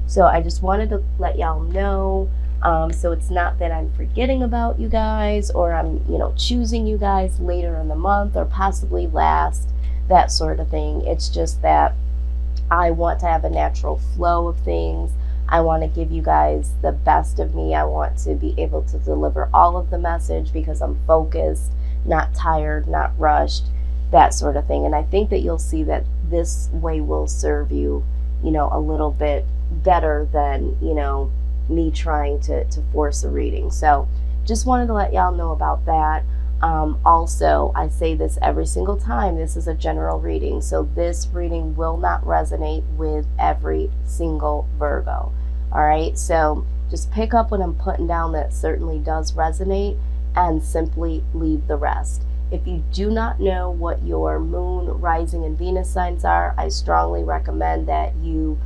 So I just wanted to let y'all know. So it's not that I'm forgetting about you guys, or I'm, choosing you guys later in the month or possibly last, that sort of thing. It's just that I want to have a natural flow of things. I want to give you guys the best of me. I want to be able to deliver all of the message because I'm focused, not tired, not rushed, that sort of thing. And I think that you'll see that this way will serve you, a little bit better than, me trying to force a reading. So just wanted to let y'all know about that. Also, I say this every single time, this is a general reading, so this reading will not resonate with every single Virgo. All right, so just pick up what I'm putting down that certainly does resonate and simply leave the rest. If you do not know what your moon, rising, and Venus signs are, I strongly recommend that you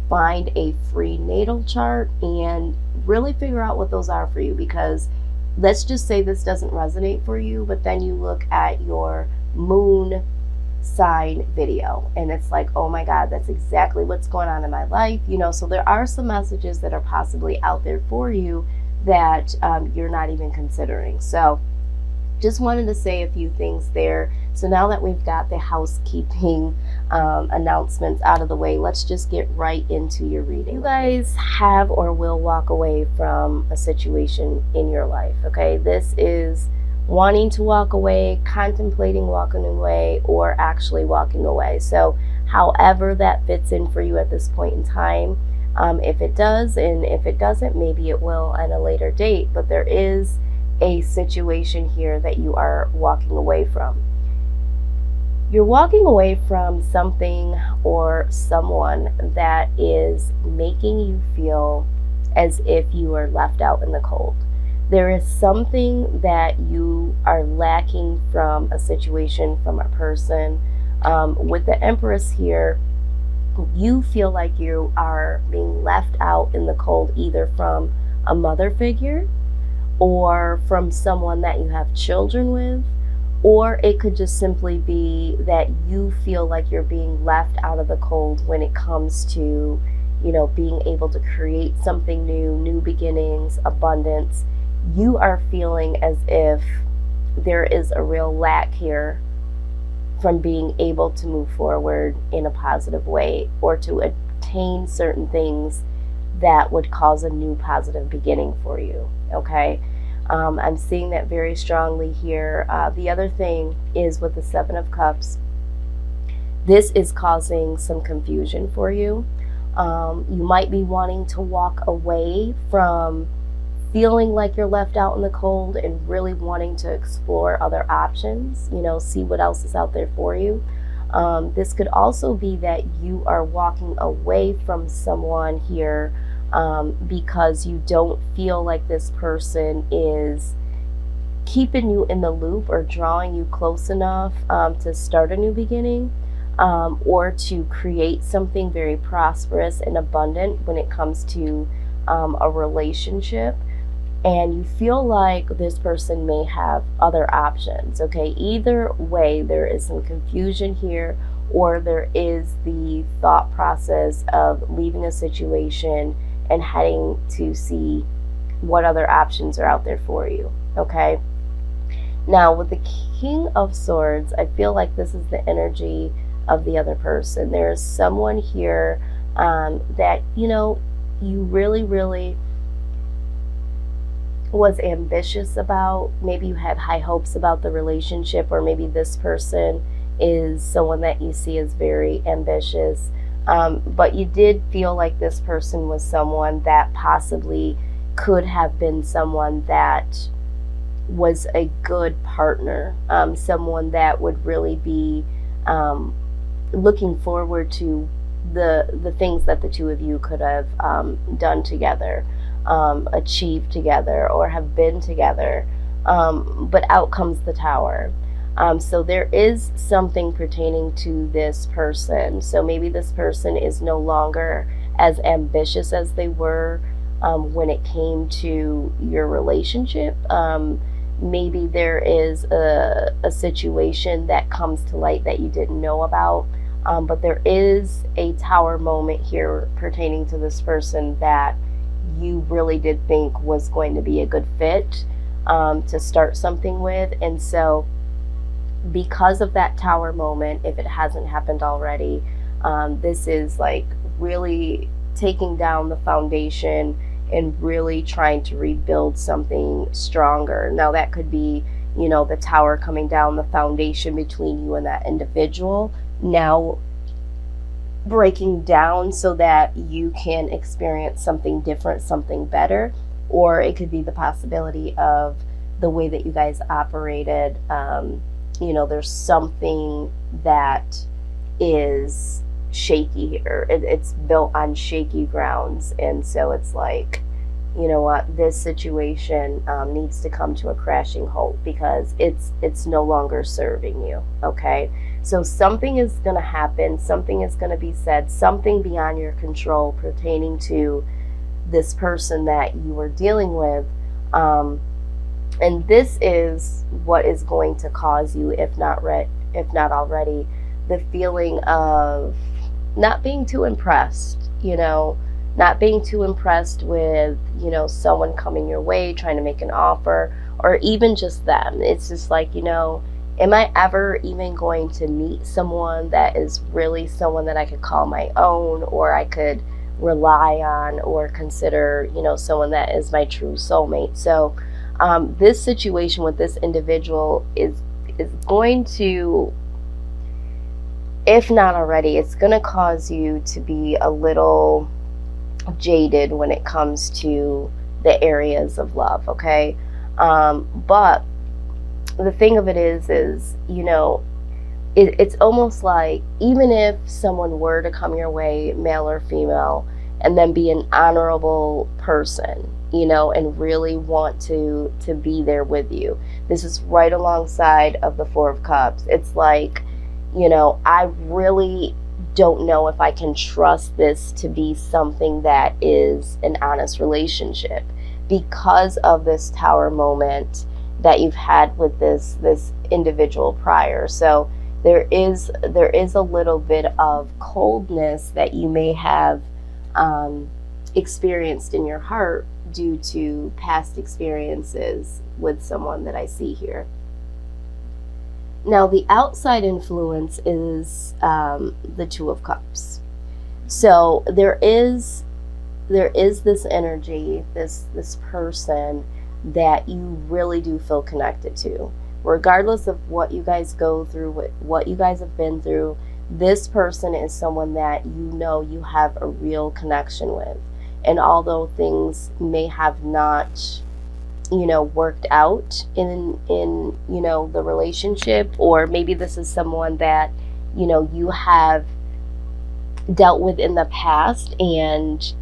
find a free natal chart and really figure out what those are for you, because let's just say this doesn't resonate for you, but then you look at your moon sign video and it's like, oh my God, that's exactly what's going on in my life. So there are some messages that are possibly out there for you that you're not even considering. So just wanted to say a few things there. So now that we've got the housekeeping announcements out of the way, let's just get right into your reading. You guys have or will walk away from a situation in your life, okay? This is wanting to walk away, contemplating walking away, or actually walking away. So however that fits in for you at this point in time, if it does, and if it doesn't, maybe it will at a later date, but there is a situation here that you are walking away from. You're walking away from something or someone that is making you feel as if you are left out in the cold. There is something that you are lacking from a situation, from a person. With the Empress here, you feel like you are being left out in the cold, either from a mother figure or from someone that you have children with, or it could just simply be that you feel like you're being left out of the cold when it comes to, being able to create something new beginnings, abundance. You are feeling as if there is a real lack here from being able to move forward in a positive way or to attain certain things that would cause a new positive beginning for you, okay? I'm seeing that very strongly here. The other thing is with the Seven of Cups, this is causing some confusion for you. You might be wanting to walk away from feeling like you're left out in the cold and really wanting to explore other options, see what else is out there for you. This could also be that you are walking away from someone here because you don't feel like this person is keeping you in the loop or drawing you close enough to start a new beginning, or to create something very prosperous and abundant when it comes to a relationship. And you feel like this person may have other options, okay? Either way, there is some confusion here, or there is the thought process of leaving a situation and heading to see what other options are out there for you, okay? Now, with the King of Swords, I feel like this is the energy of the other person. There is someone here that, you really, really was ambitious about. Maybe you had high hopes about the relationship, or maybe this person is someone that you see as very ambitious. But you did feel like this person was someone that possibly could have been someone that was a good partner, someone that would really be looking forward to the things that the two of you could have done together, achieved together, or have been together. But out comes the Tower. So there is something pertaining to this person. So maybe this person is no longer as ambitious as they were when it came to your relationship. Maybe there is a situation that comes to light that you didn't know about But there is a tower moment here pertaining to this person that you really did think was going to be a good fit to start something with. And so because of that tower moment, if it hasn't happened already, this is like really taking down the foundation and really trying to rebuild something stronger. Now that could be, the tower coming down, the foundation between you and that individual now breaking down so that you can experience something different, something better. Or it could be the possibility of the way that you guys operated. There's something that is shaky here. It's built on shaky grounds. And so it's like, you know what, this situation needs to come to a crashing halt because it's no longer serving you, okay? So something is going to happen, something is going to be said, something beyond your control pertaining to this person that you are dealing with. And this is what is going to cause you, if not already, the feeling of not being too impressed, not being too impressed with, someone coming your way, trying to make an offer, or even just them. It's just like, am I ever even going to meet someone that is really someone that I could call my own, or I could rely on, or consider, someone that is my true soulmate? So this situation with this individual is going to, if not already, it's going to cause you to be a little jaded when it comes to the areas of love, okay? But the thing of it is it's almost like, even if someone were to come your way, male or female, and then be an honorable person, and really want to be there with you, this is right alongside of the Four of Cups. It's like, I really don't know if I can trust this to be something that is an honest relationship because of this tower moment that you've had with this individual prior. So there is a little bit of coldness that you may have experienced in your heart due to past experiences with someone that I see here. Now, the outside influence is the Two of Cups. So there is this energy, this person that you really do feel connected to. Regardless of what you guys go through, what you guys have been through, this person is someone that you have a real connection with. And although things may have not worked out in the relationship, or maybe this is someone that you have dealt with in the past, and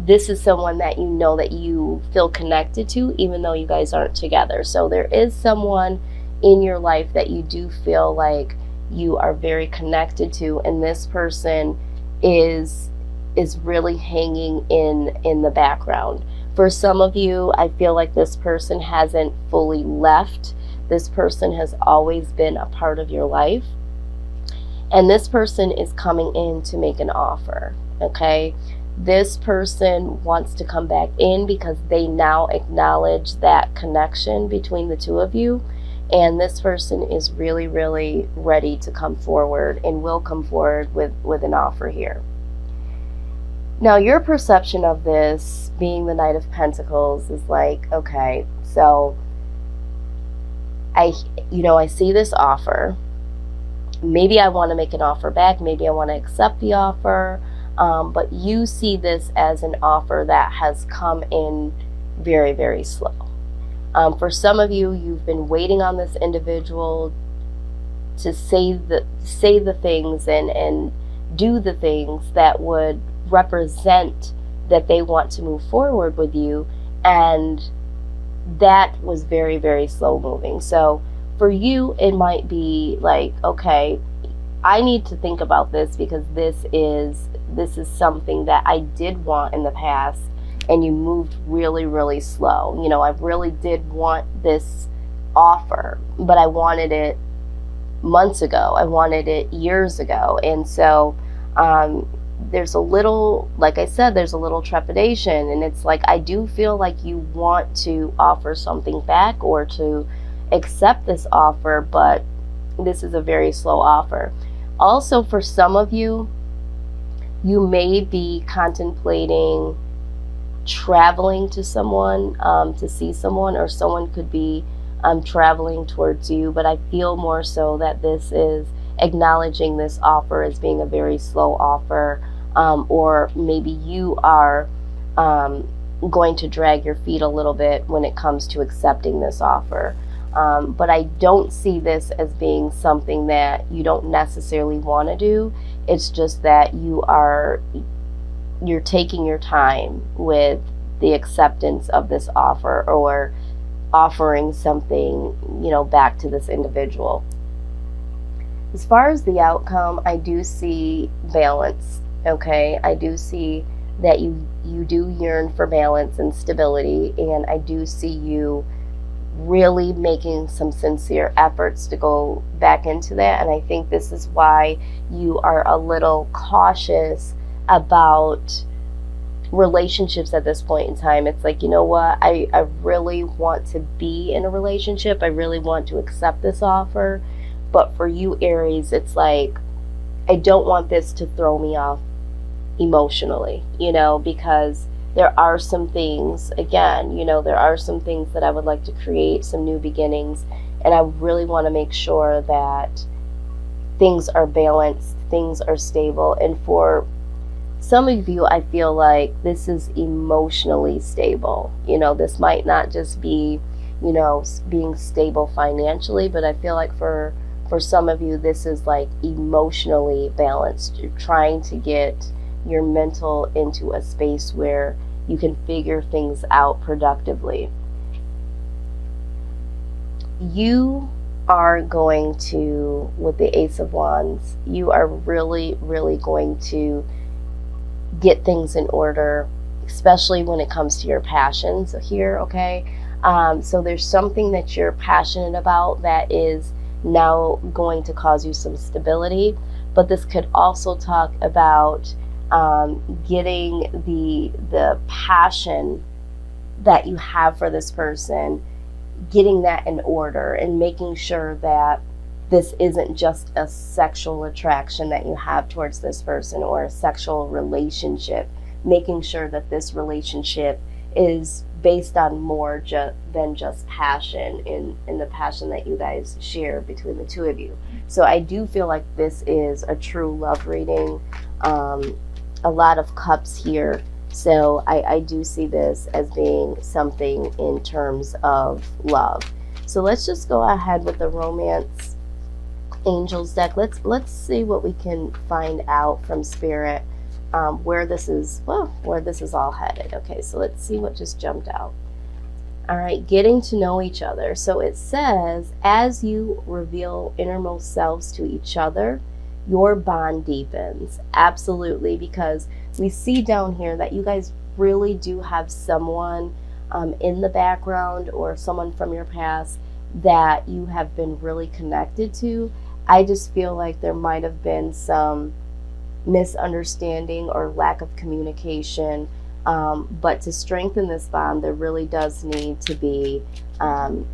this is someone that that you feel connected to even though you guys aren't together. So there is someone in your life that you do feel like you are very connected to, and this person is really hanging in the background. For some of you, I feel like this person hasn't fully left. This person has always been a part of your life. And this person is coming in to make an offer, okay? This person wants to come back in because they now acknowledge that connection between the two of you. And this person is really, really ready to come forward and will come forward with an offer here. Now, your perception of this being the Knight of Pentacles is like, okay, so I see this offer. Maybe I want to make an offer back. Maybe I want to accept the offer. But you see this as an offer that has come in very, very slow. For some of you, you've been waiting on this individual to say the things and do the things that would represent that they want to move forward with you, and that was very, very slow moving. So for you, it might be like, okay, I need to think about this because this is something that I did want in the past, and you moved really, really slow. I really did want this offer, but I wanted it months ago. I wanted it years ago. And so there's a little, like I said, there's a little trepidation. And it's like, I do feel like you want to offer something back or to accept this offer, but this is a very slow offer. Also, for some of you, you may be contemplating traveling to someone, to see someone, or someone could be traveling towards you, but I feel more so that this is acknowledging this offer as being a very slow offer, or maybe you are going to drag your feet a little bit when it comes to accepting this offer. But I don't see this as being something that you don't necessarily want to do. It's just that you're taking your time with the acceptance of this offer, or offering something, back to this individual. As far as the outcome, I do see balance, okay? I do see that you do yearn for balance and stability, and I do see you really making some sincere efforts to go back into that. And I think this is why you are a little cautious about relationships at this point in time. It's like, you know what, I really want to be in a relationship. I really want to accept this offer. But for you, Aries, it's like, I don't want this to throw me off emotionally, because there are some things, again, there are some things that I would like to create, some new beginnings, and I really want to make sure that things are balanced, things are stable. And for some of you, I feel like this is emotionally stable. This might not just be, being stable financially, but I feel like for some of you, this is like emotionally balanced. You're trying to get your mental into a space where you can figure things out productively. You are going to, with the Ace of Wands, you are really, really going to get things in order, especially when it comes to your passions here, okay? So there's something that you're passionate about that is now going to cause you some stability, but this could also talk about getting the passion that you have for this person, getting that in order, and making sure that this isn't just a sexual attraction that you have towards this person, or a sexual relationship. Making sure that this relationship is based on more than just passion, in the passion that you guys share between the two of you. So I do feel like this is a true love reading. A lot of cups here. So I do see this as being something in terms of love. So let's just go ahead with the Romance Angels deck. Let's see what we can find out from Spirit, where this is all headed. Okay, so let's see what just jumped out. All right, getting to know each other. So it says, as you reveal innermost selves to each other, your bond deepens. Absolutely, because we see down here that you guys really do have someone in the background, or someone from your past that you have been really connected to. I just feel like there might have been some misunderstanding or lack of communication, but to strengthen this bond, there really does need to be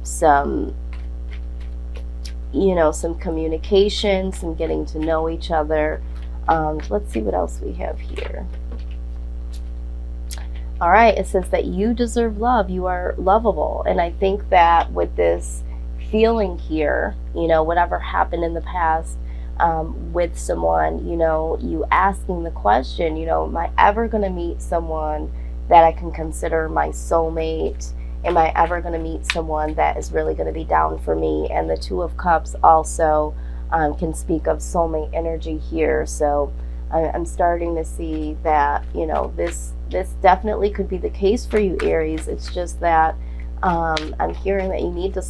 some communication, some getting to know each other. Let's see what else we have here. All right, it says that you deserve love. You are lovable. And I think that with this feeling here, whatever happened in the past with someone, you asking the question, am I ever going to meet someone that I can consider my soulmate? Am I ever going to meet someone that is really going to be down for me? And the Two of Cups also can speak of soulmate energy here. So I'm starting to see that, this definitely could be the case for you, Aries. It's just that I'm hearing that you need to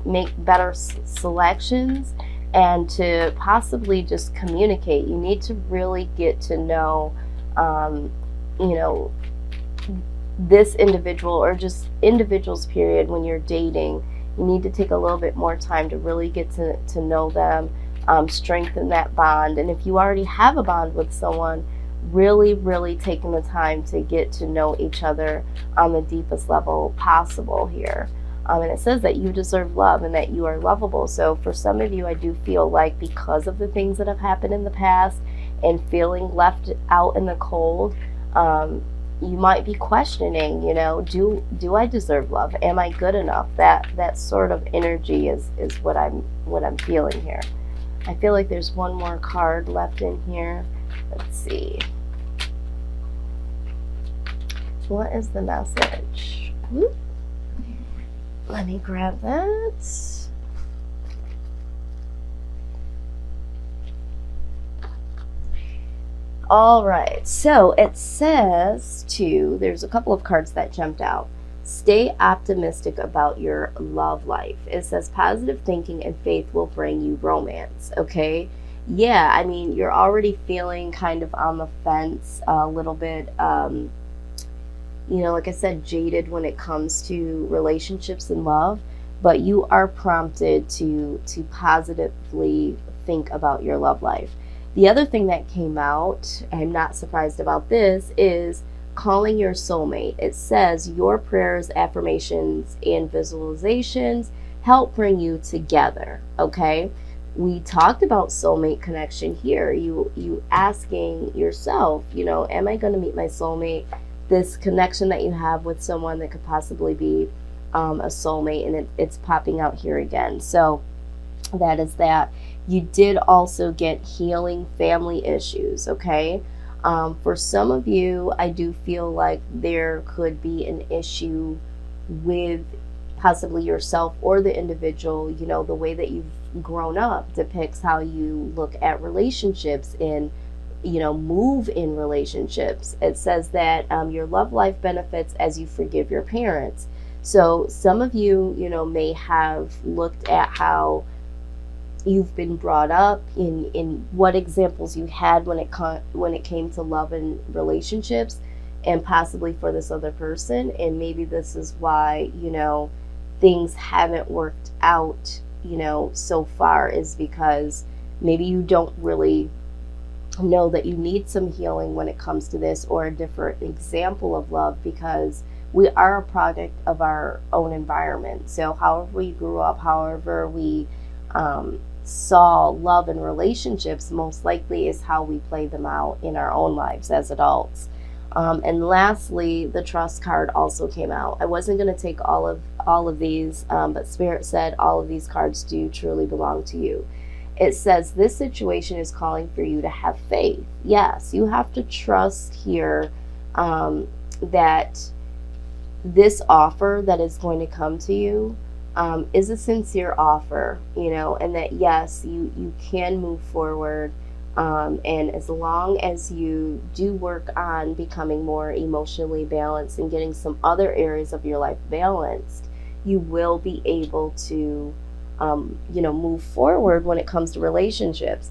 make better selections, and to possibly just communicate. You need to really get to know, this individual, or just individuals, period. When you're dating, you need to take a little bit more time to really get to know them, strengthen that bond. And if you already have a bond with someone, really, really taking the time to get to know each other on the deepest level possible here. And it says that you deserve love and that you are lovable. So for some of you, I do feel like because of the things that have happened in the past and feeling left out in the cold, you might be questioning, do I deserve love? Am I good enough? That sort of energy is what I'm feeling here. I feel like there's one more card left in here. Let's see. What is the message? Whoop. Let me grab that. All right, so it says there's a couple of cards that jumped out. Stay optimistic about your love life. It says positive thinking and faith will bring you romance, okay? Yeah, I mean, you're already feeling kind of on the fence a little bit, like I said, jaded when it comes to relationships and love, but you are prompted to positively think about your love life. The other thing that came out, I'm not surprised about this, is calling your soulmate. It says your prayers, affirmations, and visualizations help bring you together, okay? We talked about soulmate connection here. You asking yourself, am I going to meet my soulmate? This connection that you have with someone that could possibly be a soulmate, and it's popping out here again. So that is that. You did also get healing family issues, okay? For some of you, I do feel like there could be an issue with possibly yourself or the individual. The way that you've grown up depicts how you look at relationships and move in relationships. It says that your love life benefits as you forgive your parents. So some of you, may have looked at how you've been brought up, in what examples you had when it came to love and relationships, and possibly for this other person, and maybe this is why things haven't worked out so far, is because maybe you don't really know that you need some healing when it comes to this, or a different example of love, because we are a product of our own environment. So however we grew up, however we saw love and relationships, most likely is how we play them out in our own lives as adults. And lastly, the trust card also came out. I wasn't going to take all of these, but Spirit said all of these cards do truly belong to you. It says this situation is calling for you to have faith. Yes, you have to trust here that this offer that is going to come to you is a sincere offer, and that yes, you can move forward. And as long as you do work on becoming more emotionally balanced and getting some other areas of your life balanced, you will be able to, move forward when it comes to relationships.